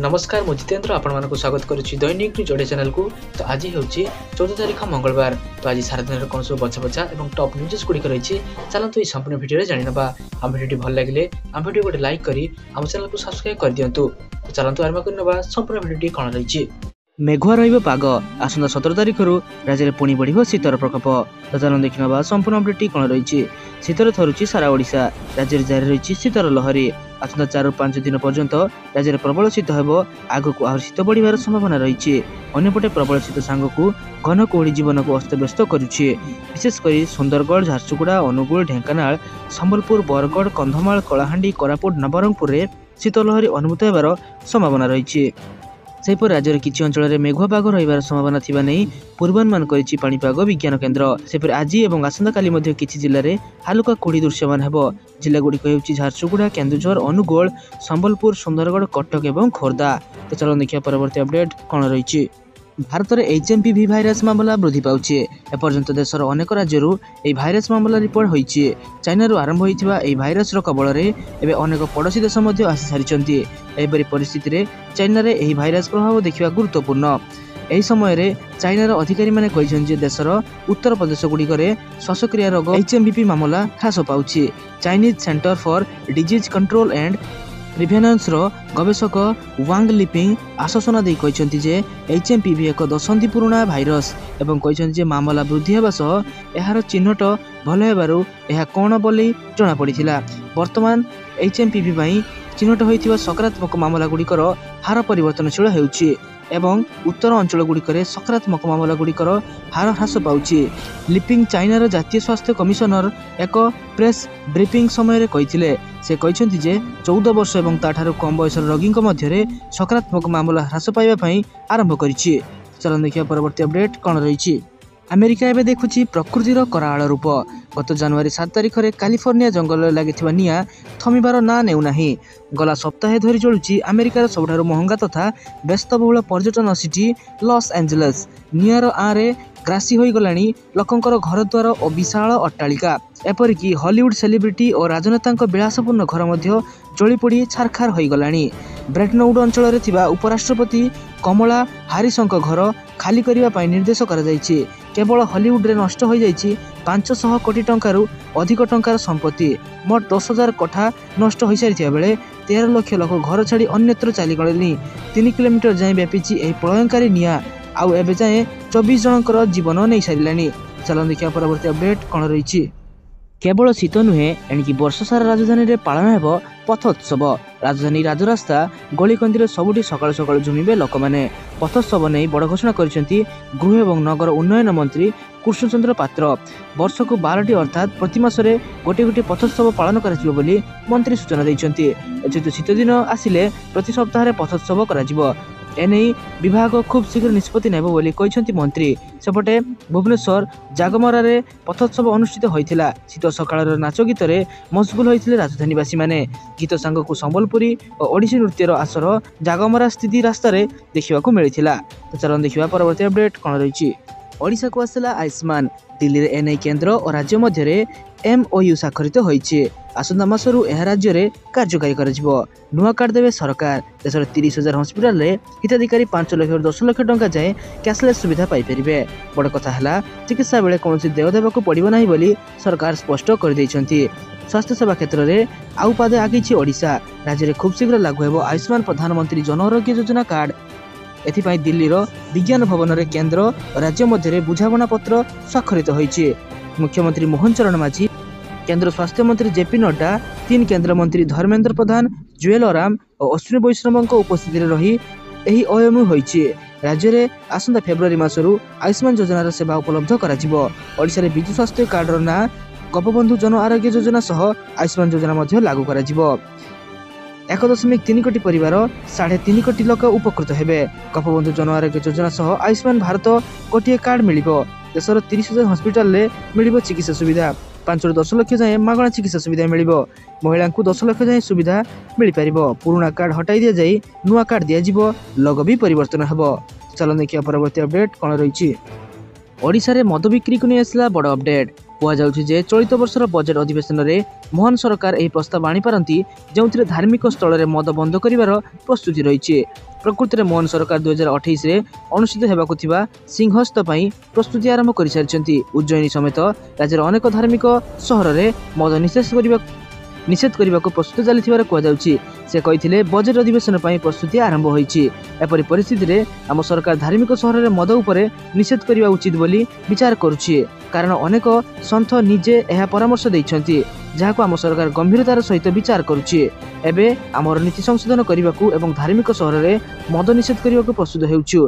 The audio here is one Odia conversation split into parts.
नमस्कार मु जितेन्द्र आपको स्वागत करुच्ची दैनिक न्यूज ओडिया चैनल को। तो आज हूँ 14 तारीख मंगलवार। तो आज सारा दिन कौन सब बछा बछा और टॉप न्यूज गुड़िक रही चलते संपूर्ण भिडियो जाना। आम भिडियो भल लगे आम भिडियो गोटे लाइक करी आम चैनल को सब्सक्राइब कर दिंतु। तो चलते आरंभ करना संपूर्ण भिडियो कौन रही। मेघुआ रग आसंता 17 तारिख राज्य में पुणी बढ़ शीतर प्रकोप। तो चलन देखा संपूर्ण अपडेट कौन रही। शीतर थरुची सारा ओडिशा राज्य में जारी रही शीतर लहरी। आसंता 4-5 दिन पर्यंत राज्य में प्रबल शीत हो आगक आहरी शीत बढ़िबार संभावना रही। अन्यपटे प्रबल शीत सांगक घन कुहुड़ी जीवन को अस्तव्यस्त करुच्ची। विशेषकर सुंदरगढ़, झारसुगुड़ा, अनुगुल, ढेंकानाल, संबलपुर, बरगढ़, कंधमाल, कलाहांडी, कोरापुट, नवरंगपुर में शीत लहरी अनुभूत होबार संभावना रही। सेहीपर राज्य किसी अंचल मेघुआ पाग रही संभावना थिबा नहीं पूर्वानुमान करिछि पाणीपाग विज्ञान केन्द्र। सेहीपर आज और आसंता काली मध्य किछि जिल्ला रे हालुका कुहुड़ी दृश्यमान हेबो। जिला गुड़िक हेउछि झारसुगुड़ा, केन्दुझर, अनुगोल, संबलपुर, सुंदरगढ़, कटक और खोर्धा। तो चलो देखिए परवर्ती अपडेट कौन रही। भारत में HMPV भाइरस मामला वृद्धि पाउछि। एपर्यंत देशर अनेक राज्यरू यह भाइरस मामला रिपोर्ट होइछि। चाइनारू आरंभ होइथिबा यह भाइरस कबल में एवं अनेक पड़ोशी देश आसी सारी। एपरी परिस्थिति में चाइना रे यह भाइरस प्रभाव देखा गुरुत्वपूर्ण। यही समय चाइनार अधिकारी माने कहिसेंति देशर उत्तर प्रदेश गुड़िक श्वासक्रिया रोग HMPV मामला ह्रास पाउछि। Chinese Center for Disease Control and Prevention गवेषक वांग लिपिंग आश्वासन दे कहते जे HMPV एक दशंधि पुराणा भाइरस एवं कहते मामला वृद्धि होगा सह यार चिन्हट भल होबारु यह कौन बोली जना पड़ा। वर्तमान HMPV पाई चिन्हट होइथिबा सकारात्मक मामला गुड़िकर हार परिवर्तनशील होउछि एवं उत्तर अंचल गुड़िक सकारात्मक मामला गुड़िकर हार ह्रास पाउछि। लिपिंग चाइनार जातीय स्वास्थ्य कमिशनर एक प्रेस ब्रीफिंग समय कहिथिले। से कहते जे 14 वर्ष और ताठारु कम बयस रोगी मध्य सकारात्मक मामला ह्रास पाइबा आरंभ करिछि। चलन देखिए परवर्ती अपडेट कौन रही। अमेरिका एवं देखुची प्रकृतिर कराल रूप। गत जनवरी 7 तारिख में कैलिफोर्निया जंगल लगी निआ थमिबार ना नेउना। गला सप्ताहे धरी जलुची अमेरिकार सबुठारु महंगा तथा व्यस्तबहुल पर्यटन सिटी लॉस एंजेल्स। निआर आरे ग्रासी हो गलानी लोकंकर घरद्वार और विशाल अट्टालिका। एपरिक हॉलीवुड सेलिब्रिटी और राजनेता विलासपूर्ण घर मध्य जलिपोड़ी छारखार हो गलानी। ब्रेटनवुड अंचल में उपराष्ट्रपति कमला हारिसंक घर खाली करने निर्देश कर केवल हॉलीवुड रे नष्ट हो जाइछि 500 कोटी टंकारु अधिक टंकार संपत्ति। मोट 10,000 कोठा नष्ट हो सारी बेले 13 लाख लोक घर छाड़ी अन्यत्र चलीगले। 3 किलोमीटर जाए व्यापीची यह प्रलयंकारी निआ आउ एबे जाए 24 जनकर जीवन नहीं सारे। चलन देखिए परवर्ती अपडेट कौन रही। केवल शीत नुहे एणिकी वर्ष सारा राजधानी रे पालन हेब पथोत्सव। राजधानी राजरास्ता गलिकंदी सबुठी सकाल सकाल झुमिबे लोक मैंने। पथोत्सव नहीं बड़ घोषणा करिसेंति गृह एवं नगर उन्नयन मंत्री कृष्णचंद्र पात्र। वर्ष को 12टी अर्थात प्रति मासरे गोटे गोटे पथोत्सव पालन कराजिबो बोली मंत्री सूचना दैछंती। जेतु शीत दिन आसिले प्रति सप्ताह पथोत्सव कराजिबो। एने विभाग खूब शीघ्र निष्पत्ति नेब बोली कहते मंत्री। सेपटे भुवनेश्वर जागमरा रे पथोत्सव अनुष्ठित होइथिला। शीत सकाळ नाच गीत रे मशगुल होइथिले राजधानीवासी माने। गीत सांग को संबलपुरी और ओडिसी नृत्यर आसर जागमरा स्थिति रास्ता रे देखिबा को मिलिथिला। तो चलन देखिबा परवर्ती अपडेट कोन रहिछि। ओडिशा को आसला आयुष्मान। दिल्ली रे एनआई केन्द्र और राज्य मध्य MOU स्वाक्षरित होइछि। आसंता मासरू यह राज्य में कार्यकारी करिजिबो। नुआ कार्ड देवे सरकार। देशर 30,000 हस्पिटाल रे हिताधिकारी 5 लाख और 10 लाख टंका जाए कैशलेस सुविधा पाई परिबे। बड़ कथा है चिकित्सा बेले कौन देय देवा को पड़ो ना बोली सरकार स्पष्ट कर दैछंती। स्वास्थ्य सेवा क्षेत्र में आउ पादे आगे ओडिशा। राज्य में खूब शीघ्र लागू हेबो आयुष्मान प्रधानमंत्री जन आरोग्य योजना कार्ड। एथिपाई दिल्लीर विज्ञान भवन में केन्द्र और राज्य मध्य बुझामणा पत्र स्वाक्षरित होइछि। मुख्यमंत्री मोहन चरण माझी, केन्द्र स्वास्थ्य मंत्री JP नड्डा, 3 केन्द्र मंत्री धर्मेंद्र प्रधान, जुएल ओराम और अश्विनी वैष्णव उपस्थित रही यही OMU होइछि। राज्य में आसंता फेब्रुआरी मासरू आयुष्मान योजनार सेवा उपलब्ध कराजिबो। ओडिशा रे बिजु स्वास्थ्य कार्डर ना गोपबंधु जन आरोग्य योजना सह आयुष्मान योजना मध्य लागू कराजिबो। 1.3 कोटी परिवार 3.5 कोटी लोक उपकृत हेबे। गोपबंधु जन आरोग्य योजना सह आयुष्मान भारत गोटे कार्ड मिलिबो। देशर 30,000 हस्पिटाल रे मिलिबो चिकित्सा सुविधा। 5 ରୁ 10 लाख जाए मागणा चिकित्सा सुविधा मिलिबो। महिला को 10 लाख जाए सुविधा मिल पारिबो। पुराना कार्ड हटाई दिया जाई नुआ कार्ड दिया जिवो। लोगो भी परिवर्तन हेबो। चलो देखिए परवर्ती अपडेट कौन रही। ओडिशा रे मद बिक्री को नहीं आसला बड़ अपडेट। କୁହାଯାଉଛି ଯେ ଚଳିତ ବର୍ଷର ବଜେଟ୍ ଅଧିବେଶନରେ ମୋହନ ସରକାର ଏହି ପ୍ରସ୍ତାବ ଆଣିପାରନ୍ତି ଯେଉଁଥିରେ ଧାର୍ମିକ ସ୍ଥଳରେ ମଦ ବନ୍ଦ କରିବାର ପ୍ରସ୍ତୁତି ରହିଛି। ପ୍ରକୃତରେ ମୋହନ ସରକାର 2028ରେ ଅନୁଷ୍ଠିତ ହେବାକୁ ଥିବା ସିଂହସ୍ଥ ପାଇଁ ପ୍ରସ୍ତୁତି ଆରମ୍ଭ କରିସାରିଛନ୍ତି। ଉଜ୍ଜୟିନୀ ସମେତ ରାଜ୍ୟର ଅନେକ ଧାର୍ମିକ ସହରରେ ମଦ ନିଷେଧ କରିବାକୁ ପ୍ରସ୍ତୁତ ଚାଲିଥିବାର କୁହାଯାଉଛି। ସେ କହିଥିଲେ ବଜେଟ୍ ଅଧିବେଶନ ପାଇଁ ପ୍ରସ୍ତୁତି ଆରମ୍ଭ ହୋଇଛି। ଏପରି ପରିସ୍ଥିତିରେ ଆମ ସରକାର ଧାର୍ମିକ ସହରରେ ମଦ ଉପରେ ନିଷେଧ କରିବା ଉଚିତ ବୋଲି ବିଚାର କରୁଛି, କାରଣ ଅନେକ ସନ୍ଥ ନିଜେ ଏହା ପରାମର୍ଶ ଦେଇଛନ୍ତି, ଯାହାକୁ ଆମ ସରକାର ଗମ୍ଭୀରତାର ସହିତ ବିଚାର କରୁଛି। ଏବେ ଆମର ନୀତି ସଂଶୋଧନ କରିବାକୁ ଏବଂ ଧାର୍ମିକ ସହରରେ ମଦ ନିଷେଧ କରିବାକୁ ପ୍ରସ୍ତୁତ ହେଉଛୁ।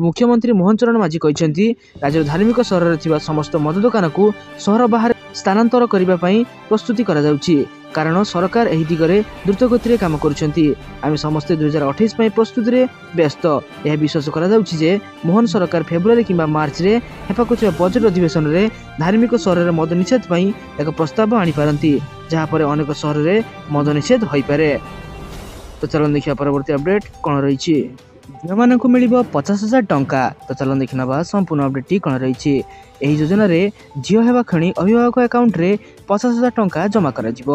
ମୁଖ୍ୟମନ୍ତ୍ରୀ ମୋହନ ଚରଣ ମାଝୀ କହିଛନ୍ତି ରାଜ୍ୟର ଧାର୍ମିକ ସହରରେ ଥିବା ସମସ୍ତ ମଦ ଦୋକାନକୁ ସହର ବାହାରେ ସ୍ଥାନାନ୍ତର କରିବା ପାଇଁ ପ୍ରସ୍ତୁତି କରାଯାଉଛି, କାରଣ ସରକାର ଏହି ଦିଗରେ ଦ୍ରୁତଗତିରେ କାମ କରୁଛନ୍ତି। ଆମେ ସମସ୍ତେ 2028 ପାଇଁ ପ୍ରସ୍ତୁତିରେ ବ୍ୟସ୍ତ। ଏହା ବିଶ୍ୱାସ କରାଯାଉଛି ଯେ ମୋହନ ସରକାର ଫେବୃଆରୀ କିମ୍ବା ମାର୍ଚ୍ଚରେ ହେବାକୁ ଥିବା ବଜେଟ୍ ଅଧିବେଶନରେ ଧାର୍ମିକ ସହରରେ ମଦ ନିଷେଧ ପାଇଁ ଏକ ପ୍ରସ୍ତାବ ଆଣିପାରନ୍ତି, ଯାହାପରେ ଅନେକ ସହରରେ ମଦ ନିଷେଧ ହୋଇପାରେ। ତ ଚାଲନ୍ତୁ ଦେଖିବା ପରବର୍ତ୍ତୀ ଅପଡେଟ୍ କ'ଣ ରହିଛି। ଝିଅମାନଙ୍କୁ ମିଳିବ 50,000 ଟଙ୍କା। ତ ଚାଲନ୍ତୁ ଦେଖିନେବା ସମ୍ପୂର୍ଣ୍ଣ ଅପଡେଟ୍ଟି କ'ଣ ରହିଛି। ଏହି ଯୋଜନାରେ ଝିଅ ହେବା କ୍ଷଣି ଅଭିଭାବକ ଆକାଉଣ୍ଟରେ 50,000 ଟଙ୍କା ଜମା କରାଯିବ।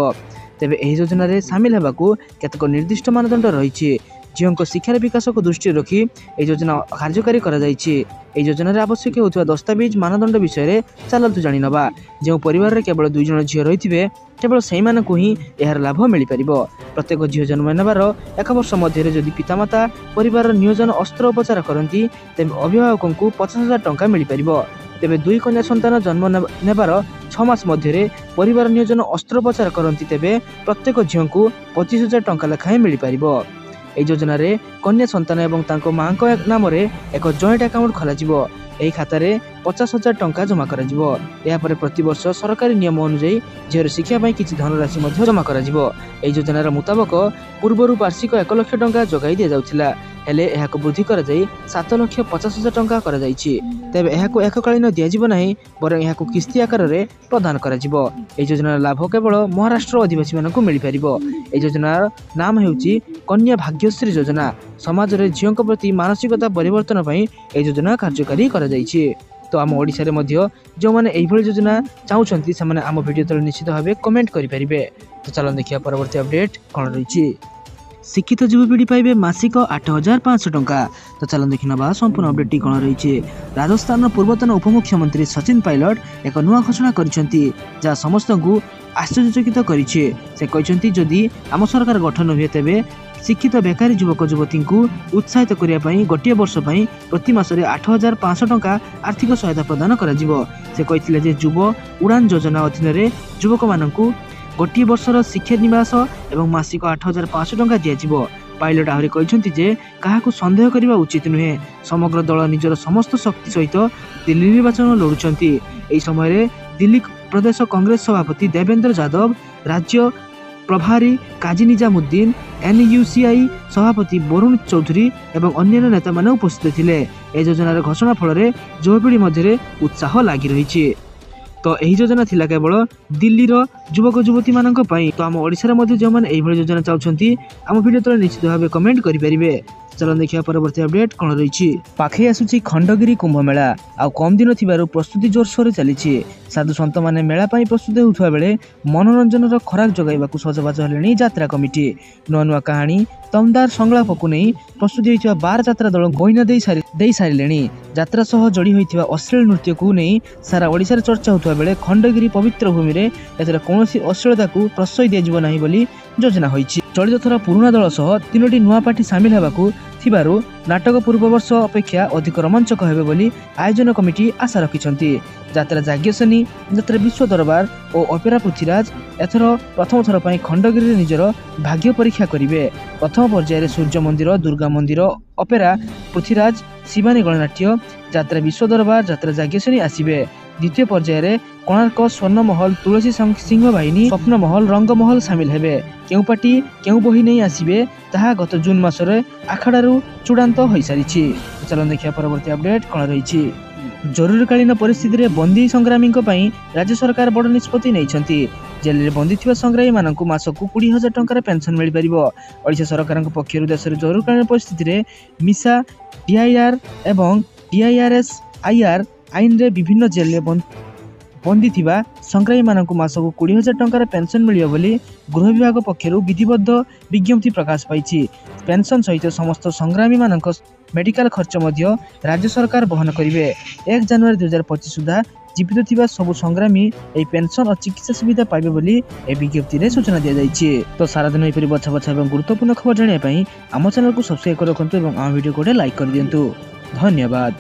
ତେବେ ଏହି ଯୋଜନାରେ ସାମିଲ ହେବାକୁ କେତେକ ନିର୍ଦ୍ଦିଷ୍ଟ ମାନଦଣ୍ଡ ରହିଛି। ଝିଅଙ୍କ ଶିକ୍ଷାର ବିକାଶକୁ ଦୃଷ୍ଟିରେ ରଖି ଏହି ଯୋଜନା କାର୍ଯ୍ୟକାରୀ କରାଯାଇଛି। ଏହି ଯୋଜନାରେ ଆବଶ୍ୟକ ହେଉଥିବା ଦସ୍ତାବିଜ ମାନଦଣ୍ଡ ବିଷୟରେ ଚାଲନ୍ତୁ ଜାଣିନେବା। ଯେଉଁ ପରିବାରରେ କେବଳ 2 ଜଣ ଝିଅ ରହିଥିବେ କେବଳ ସେହିମାନଙ୍କୁ ହିଁ ଏହାର ଲାଭ ମିଳିପାରିବ। ପ୍ରତ୍ୟେକ ଝିଅ ଜନ୍ମ ନେବାର 1 ବର୍ଷ ମଧ୍ୟରେ ଯଦି ପିତାମାତା ପରିବାରର ନିୟୋଜନ ଅସ୍ତ୍ରୋପଚାର କରନ୍ତି ତେବେ ଅଭିଭାବକଙ୍କୁ 50,000 ଟଙ୍କା ମିଳିପାରିବ। ତେବେ 2 କନ୍ୟା ସନ୍ତାନ ଜନ୍ମ ନେବାର 6 ମାସ ମଧ୍ୟରେ ପରିବାର ନିୟୋଜନ ଅସ୍ତ୍ରୋପଚାର କରନ୍ତି ତେବେ ପ୍ରତ୍ୟେକ ଝିଅଙ୍କୁ 25,000 ଟଙ୍କା ଲେଖାଏଁ ମିଳିପାରିବ। ଏହି ଯୋଜନାରେ କନ୍ୟା ସନ୍ତାନ ଏବଂ ତାଙ୍କ ମାଙ୍କ ନାମରେ ଏକ ଜଏଣ୍ଟ ଆକାଉଣ୍ଟ ଖୋଲାଯିବ। ଏହି ଖାତାରେ 50,000 ଟଙ୍କା ଜମା କରାଯିବ। ଏହାପରେ ପ୍ରତିବର୍ଷ ସରକାରୀ ନିୟମ ଅନୁଯାୟୀ ଝିଅର ଶିକ୍ଷା ପାଇଁ କିଛି ଧନରାଶି ମଧ୍ୟ ଜମା କରାଯିବ। ଏହି ଯୋଜନାର ମୁତାବକ ପୂର୍ବରୁ ବାର୍ଷିକ 1 ଲକ୍ଷ ଟଙ୍କା ଯୋଗାଇ ଦିଆଯାଉଥିଲା, ହେଲେ ଏହାକୁ ବୃଦ୍ଧି କରାଯାଇ 7,50,000 ଟଙ୍କା କରାଯାଇଛି। ତେବେ ଏହାକୁ ଏକକାଳୀନ ଦିଆଯିବ ନାହିଁ, ବରଂ ଏହାକୁ କିସ୍ତି ଆକାରରେ ପ୍ରଦାନ କରାଯିବ। ଏହି ଯୋଜନାର ଲାଭ କେବଳ ମହାରାଷ୍ଟ୍ର ଅଧିବାସୀମାନଙ୍କୁ ମିଳିପାରିବ। ଏହି ଯୋଜନାର ନାମ ହେଉଛି କନ୍ୟା ଭାଗ୍ୟଶ୍ରୀ ଯୋଜନା। ସମାଜରେ ଝିଅଙ୍କ ପ୍ରତି ମାନସିକତା ପରିବର୍ତ୍ତନ ପାଇଁ ଏହି ଯୋଜନା କାର୍ଯ୍ୟକାରୀ କରାଯାଇଛି। ତ ଆମ ଓଡ଼ିଶାରେ ମଧ୍ୟ ଯେଉଁମାନେ ଏଇଭଳି ଯୋଜନା ଚାହୁଁଛନ୍ତି ସେମାନେ ଆମ ଭିଡ଼ିଓ ତଳେ ନିଶ୍ଚିତ ଭାବେ କମେଣ୍ଟ କରିପାରିବେ। ତ ଚାଲନ୍ତୁ ଦେଖିବା ପରବର୍ତ୍ତୀ ଅପଡେଟ୍ କ'ଣ ରହିଛି। ଶିକ୍ଷିତ ଯୁବପିଢ଼ି ପାଇବେ ମାସିକ 8,500 ଟଙ୍କା। ତ ଚାଲନ୍ତୁ ଦେଖିନେବା ସମ୍ପୂର୍ଣ୍ଣ ଅପଡେଟ୍ଟି କ'ଣ ରହିଛି। ରାଜସ୍ଥାନର ପୂର୍ବତନ ଉପମୁଖ୍ୟମନ୍ତ୍ରୀ ସଚିନ ପାଇଲଟ ଏକ ନୂଆ ଘୋଷଣା କରିଛନ୍ତି, ଯାହା ସମସ୍ତଙ୍କୁ ଆଶ୍ଚର୍ଯ୍ୟଚକିତ କରିଛି। ସେ କହିଛନ୍ତି ଯଦି ଆମ ସରକାର ଗଠନ ହୁଏ ତେବେ ଶିକ୍ଷିତ ବେକାରୀ ଯୁବକ ଯୁବତୀଙ୍କୁ ଉତ୍ସାହିତ କରିବା ପାଇଁ 1 ବର୍ଷ ପାଇଁ ପ୍ରତି ମାସରେ 8,500 ଟଙ୍କା ଆର୍ଥିକ ସହାୟତା ପ୍ରଦାନ କରାଯିବ। ସେ କହିଥିଲେ ଯେ ଯୁବ ଉଡ଼ାନ ଯୋଜନା ଅଧୀନରେ ଯୁବକମାନଙ୍କୁ 1 ବର୍ଷର ଶିକ୍ଷା ନିବାସ ଏବଂ ମାସିକ 8,500 ଟଙ୍କା ଦିଆଯିବ। ପାଇଲଟ ଆହୁରି କହିଛନ୍ତି ଯେ କାହାକୁ ସନ୍ଦେହ କରିବା ଉଚିତ ନୁହେଁ। ସମଗ୍ର ଦଳ ନିଜର ସମସ୍ତ ଶକ୍ତି ସହିତ ଦିଲ୍ଲୀ ନିର୍ବାଚନ ଲଢ଼ୁଛନ୍ତି। ଏହି ସମୟରେ ଦିଲ୍ଲୀ ପ୍ରଦେଶ କଂଗ୍ରେସ ସଭାପତି ଦେବେନ୍ଦ୍ର ଯାଦବ, ରାଜ୍ୟ ପ୍ରଭାରୀ କାଜୀ ନିଜାମୁଦ୍ଦିନ, NUCI ସଭାପତି ବରୁଣ ଚୌଧୁରୀ ଏବଂ ଅନ୍ୟାନ୍ୟ ନେତାମାନେ ଉପସ୍ଥିତ ଥିଲେ। ଏହି ଯୋଜନାର ଘୋଷଣା ଫଳରେ ଯୁବପିଢ଼ି ମଧ୍ୟରେ ଉତ୍ସାହ ଲାଗି ରହିଛି। ତ ଏହି ଯୋଜନା ଥିଲା କେବଳ ଦିଲ୍ଲୀର ଯୁବକ ଯୁବତୀମାନଙ୍କ ପାଇଁ। ତ ଆମ ଓଡ଼ିଶାରେ ମଧ୍ୟ ଯେଉଁମାନେ ଏଇଭଳି ଯୋଜନା ଚାହୁଁଛନ୍ତି ଆମ ଭିଡ଼ିଓ ତଳେ ନିଶ୍ଚିତ ଭାବେ କମେଣ୍ଟ କରିପାରିବେ। ଚାଲନ୍ତୁ ଦେଖିବା ପରବର୍ତ୍ତୀ ଅପଡେଟ୍ କ'ଣ ରହିଛି। ପାଖେଇ ଆସୁଛି ଖଣ୍ଡଗିରି କୁମ୍ଭମେଳା। ଆଉ କମ୍ ଦିନ ଥିବାରୁ ପ୍ରସ୍ତୁତି ଜୋରସୋରରେ ଚାଲିଛି। ସାଧୁ ସନ୍ଥମାନେ ମେଳା ପାଇଁ ପ୍ରସ୍ତୁତ ହେଉଥିବା ବେଳେ ମନୋରଞ୍ଜନର ଖୋରାକ ଯୋଗାଇବାକୁ ସଜବାଜ ହେଲେଣି ଯାତ୍ରା କମିଟି। ନୂଆ ନୂଆ କାହାଣୀ ଦମଦାର ସଂଳାପକୁ ନେଇ ପ୍ରସ୍ତୁତି ହୋଇଥିବା 12 ଯାତ୍ରା ଦଳ ଗଇନା ଦେଇ ସାରିଲେଣି। ଯାତ୍ରା ସହ ଯୋଡ଼ି ହୋଇଥିବା ଅଶ୍ଳୀଳ ନୃତ୍ୟକୁ ନେଇ ସାରା ଓଡ଼ିଶାରେ ଚର୍ଚ୍ଚା ହେଉଥିବା ବେଳେ ଖଣ୍ଡଗିରି ପବିତ୍ର ଭୂମିରେ ଏଥର କୌଣସି ଅଶ୍ଳୀଳତାକୁ ପ୍ରଶ୍ରୟ ଦିଆଯିବ ନାହିଁ ବୋଲି ଯୋଜନା ହୋଇଛି। ଚଳିତ ଥର ପୁରୁଣା ଦଳ ସହ 3ଟି ନୂଆ ପାର୍ଟି ସାମିଲ ହେବାକୁ ଥିବାରୁ ନାଟକ ପୂର୍ବ ବର୍ଷ ଅପେକ୍ଷା ଅଧିକ ରୋମାଞ୍ଚକ ହେବେ ବୋଲି ଆୟୋଜନ କମିଟି ଆଶା ରଖିଛନ୍ତି। ଯାତ୍ରା ଯାଜ୍ଞସେନୀ, ଯାତ୍ରା ବିଶ୍ୱ ଦରବାର ଓ ଅପେରା ପୃଥ୍ୱୀରାଜ ଏଥର ପ୍ରଥମ ଥର ପାଇଁ ଖଣ୍ଡଗିରିରେ ନିଜର ଭାଗ୍ୟ ପରୀକ୍ଷା କରିବେ। ପ୍ରଥମ ପର୍ଯ୍ୟାୟରେ ସୂର୍ଯ୍ୟ ମନ୍ଦିର, ଦୁର୍ଗା ମନ୍ଦିର, ଅପେରା ପୃଥ୍ୱୀରାଜ, ଶିବାନୀ ଗଣନାଟ୍ୟ, ଯାତ୍ରା ବିଶ୍ୱ ଦରବାର, ଯାତ୍ରା ଯାଜ୍ଞସେନୀ ଆସିବେ। ଦ୍ୱିତୀୟ ପର୍ଯ୍ୟାୟରେ କୋଣାର୍କ, ସ୍ୱର୍ଣ୍ଣମହଲ, ତୁଳସୀ ସିଂହ ବାହିନୀ, ସ୍ୱପ୍ନମହଲ, ରଙ୍ଗମହଲ ସାମିଲ ହେବେ। କେଉଁ ପାର୍ଟି କେଉଁ ବହି ନେଇ ଆସିବେ ତାହା ଗତ ଜୁନ ମାସରେ ଆଖଡ଼ାରୁ ଚୂଡ଼ାନ୍ତ ହୋଇସାରିଛି। ଚାଲନ୍ତୁ ଦେଖିବା ପରବର୍ତ୍ତୀ ଅପଡେଟ୍ କ'ଣ ରହିଛି। ଜରୁରୀକାଳୀନ ପରିସ୍ଥିତିରେ ବନ୍ଦୀ ସଂଗ୍ରାମୀଙ୍କ ପାଇଁ ରାଜ୍ୟ ସରକାର ବଡ଼ ନିଷ୍ପତ୍ତି ନେଇଛନ୍ତି। ଜେଲରେ ବନ୍ଦୀ ଥିବା ସଂଗ୍ରାମୀମାନଙ୍କୁ ମାସକୁ 20,000 ଟଙ୍କାର ପେନସନ ମିଳିପାରିବ। ଓଡ଼ିଶା ସରକାରଙ୍କ ପକ୍ଷରୁ ଦେଶରେ ଜରୁରୀକାଳୀନ ପରିସ୍ଥିତିରେ ମିଶା, DIR ଏବଂ DIRS-IR ଆଇନରେ ବିଭିନ୍ନ ଜେଲରେ बंदी थिबा संग्रामी मानक मासक 20,000 टंकार पेंशन मिलियो बोली गृह विभाग पक्षरु विधिबद्ध विज्ञप्ति प्रकाश पाइछि। पेंशन सहित समस्त संग्रामी मानक मेडिकल खर्च मध्य राज्य सरकार वहन करिवे। 1 जनवरी 2025 सुधा जीवित थिबा सब संग्रामी ए पेंशन और चिकित्सा सुविधा पाइबे बोली ए विज्ञप्ति रे सूचना दिया जाइछि। तो सारा दिन एपरि बछा बछा एवं गुरुत्वपूर्ण खबर जानिया पई आम चैनल को सब्सक्राइब कर रखंतु एवं आ वीडियो को लाइक कर दियंतु। धन्यवाद।